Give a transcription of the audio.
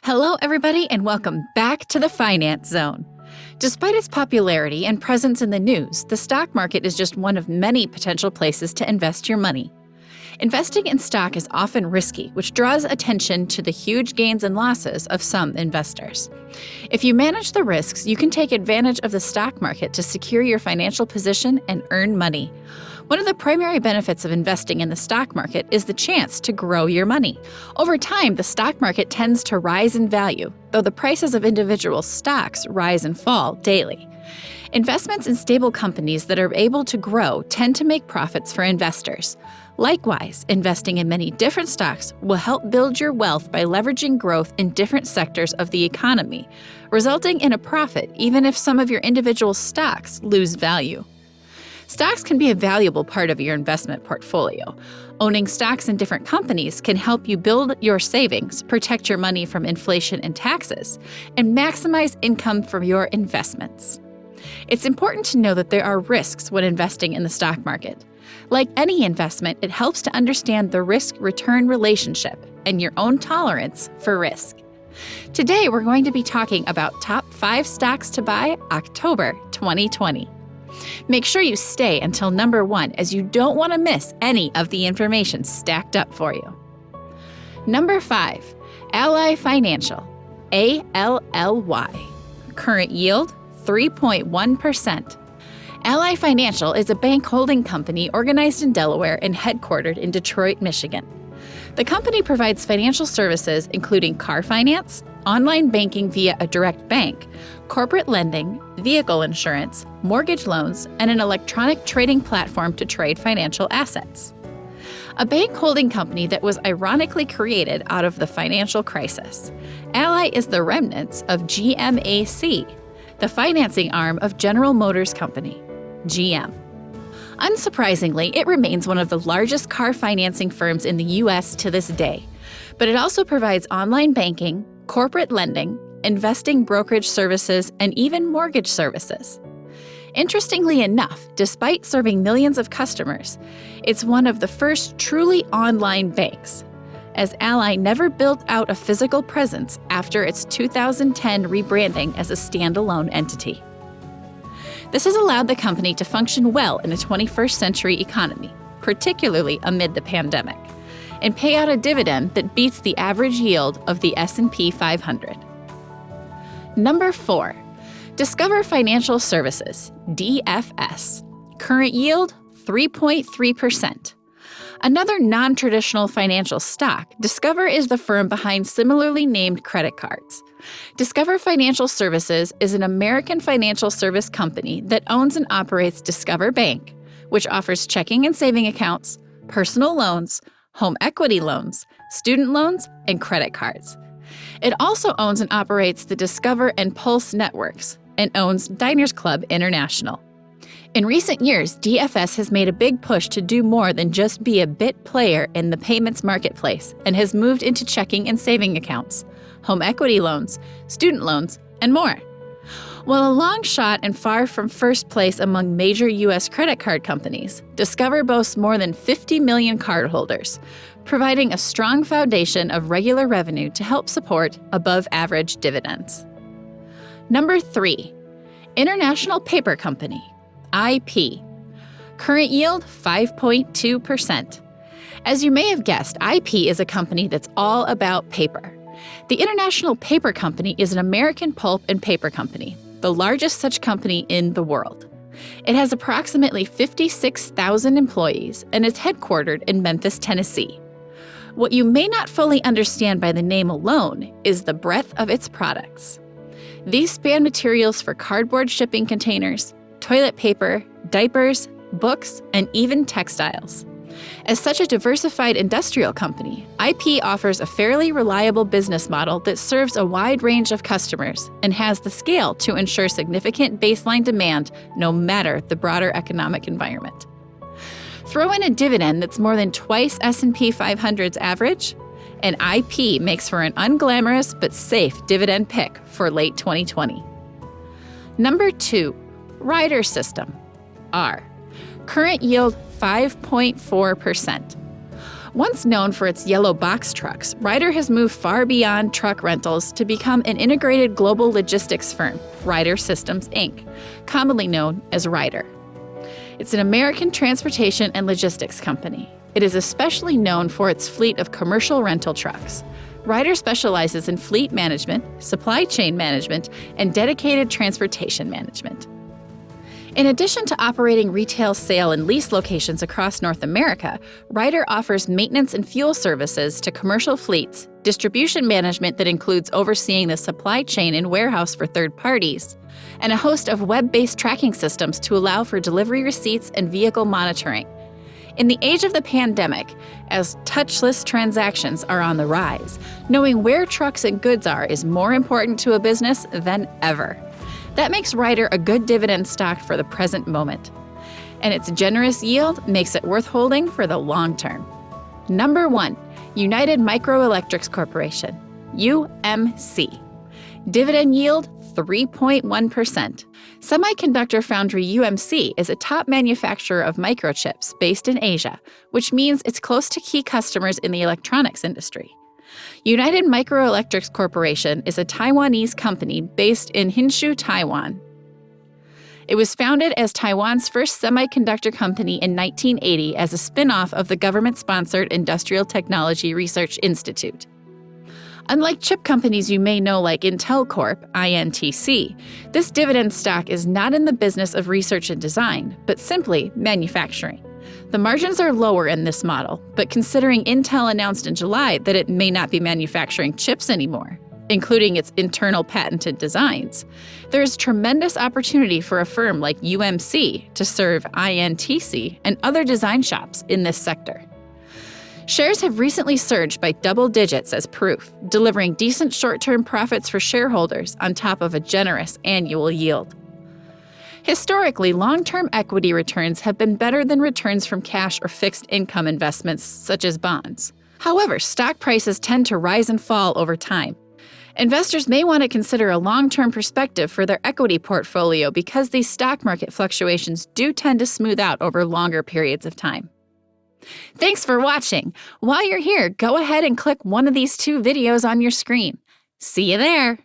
Hello, everybody, and welcome back to the Finance Zone. Despite its popularity and presence in the news, the stock market is just one of many potential places to invest your money. Investing in stock is often risky, which draws attention to the huge gains and losses of some investors. If you manage the risks, you can take advantage of the stock market to secure your financial position and earn money. One of the primary benefits of investing in the stock market is the chance to grow your money. Over time, the stock market tends to rise in value, though the prices of individual stocks rise and fall daily. Investments in stable companies that are able to grow tend to make profits for investors. Likewise, investing in many different stocks will help build your wealth by leveraging growth in different sectors of the economy, resulting in a profit even if some of your individual stocks lose value. Stocks can be a valuable part of your investment portfolio. Owning stocks in different companies can help you build your savings, protect your money from inflation and taxes, and maximize income from your investments. It's important to know that there are risks when investing in the stock market. Like any investment, it helps to understand the risk-return relationship and your own tolerance for risk. Today, we're going to be talking about top 5 stocks to buy October 2020. Make sure you stay until number 1, as you don't want to miss any of the information stacked up for you. Number 5, Ally Financial, ALLY. Current yield, 3.1%. Ally Financial is a bank holding company organized in Delaware and headquartered in Detroit, Michigan. The company provides financial services including car finance, online banking via a direct bank, corporate lending, vehicle insurance, mortgage loans, and an electronic trading platform to trade financial assets. A bank holding company that was ironically created out of the financial crisis. Ally is the remnants of GMAC, the financing arm of General Motors Company, GM. Unsurprisingly, it remains one of the largest car financing firms in the U.S. to this day, but it also provides online banking, corporate lending, investing brokerage services, and even mortgage services. Interestingly enough, despite serving millions of customers, it's one of the first truly online banks, as Ally never built out a physical presence after its 2010 rebranding as a standalone entity. This has allowed the company to function well in a 21st century economy, particularly amid the pandemic, and pay out a dividend that beats the average yield of the S&P 500. Number 4, Discover Financial Services, DFS. Current yield, 3.3%. Another non-traditional financial stock, Discover is the firm behind similarly named credit cards. Discover Financial Services is an American financial service company that owns and operates Discover Bank, which offers checking and saving accounts, personal loans, home equity loans, student loans, and credit cards. It also owns and operates the Discover and Pulse networks and owns Diners Club International. In recent years, DFS has made a big push to do more than just be a bit player in the payments marketplace and has moved into checking and saving accounts, home equity loans, student loans, and more. While a long shot and far from first place among major U.S. credit card companies, Discover boasts more than 50 million cardholders, providing a strong foundation of regular revenue to help support above-average dividends. Number 3, International Paper Company, IP. Current yield, 5.2%. As you may have guessed, IP is a company that's all about paper. The International Paper Company is an American pulp and paper company, the largest such company in the world. It has approximately 56,000 employees and is headquartered in Memphis, Tennessee. What you may not fully understand by the name alone is the breadth of its products. These span materials for cardboard shipping containers, toilet paper, diapers, books, and even textiles. As such a diversified industrial company, IP offers a fairly reliable business model that serves a wide range of customers and has the scale to ensure significant baseline demand no matter the broader economic environment. Throw in a dividend that's more than twice S&P 500's average, and IP makes for an unglamorous but safe dividend pick for late 2020. Number 2, Ryder System, R. Current yield, 5.4%. Once known for its yellow box trucks, Ryder has moved far beyond truck rentals to become an integrated global logistics firm, Ryder Systems, Inc., commonly known as Ryder. It's an American transportation and logistics company. It is especially known for its fleet of commercial rental trucks. Ryder specializes in fleet management, supply chain management, and dedicated transportation management. In addition to operating retail sale and lease locations across North America, Ryder offers maintenance and fuel services to commercial fleets, distribution management that includes overseeing the supply chain and warehouse for third parties, and a host of web-based tracking systems to allow for delivery receipts and vehicle monitoring. In the age of the pandemic, as touchless transactions are on the rise, knowing where trucks and goods are is more important to a business than ever. That makes Ryder a good dividend stock for the present moment. And its generous yield makes it worth holding for the long term. Number 1, United Microelectronics Corporation, UMC. Dividend yield 3.1%. Semiconductor foundry UMC is a top manufacturer of microchips based in Asia, which means it's close to key customers in the electronics industry. United Microelectronics Corporation is a Taiwanese company based in Hsinchu, Taiwan. It was founded as Taiwan's first semiconductor company in 1980 as a spin-off of the government-sponsored Industrial Technology Research Institute. Unlike chip companies you may know like Intel Corp, INTC, this dividend stock is not in the business of research and design, but simply manufacturing. The margins are lower in this model, but considering Intel announced in July that it may not be manufacturing chips anymore, including its internal patented designs, there is tremendous opportunity for a firm like UMC to serve INTC and other design shops in this sector. Shares have recently surged by double digits as proof, delivering decent short-term profits for shareholders on top of a generous annual yield. Historically, long-term equity returns have been better than returns from cash or fixed income investments such as bonds. However, stock prices tend to rise and fall over time. Investors may want to consider a long-term perspective for their equity portfolio because these stock market fluctuations do tend to smooth out over longer periods of time. Thanks for watching. While you're here, go ahead and click one of these 2 videos on your screen. See you there!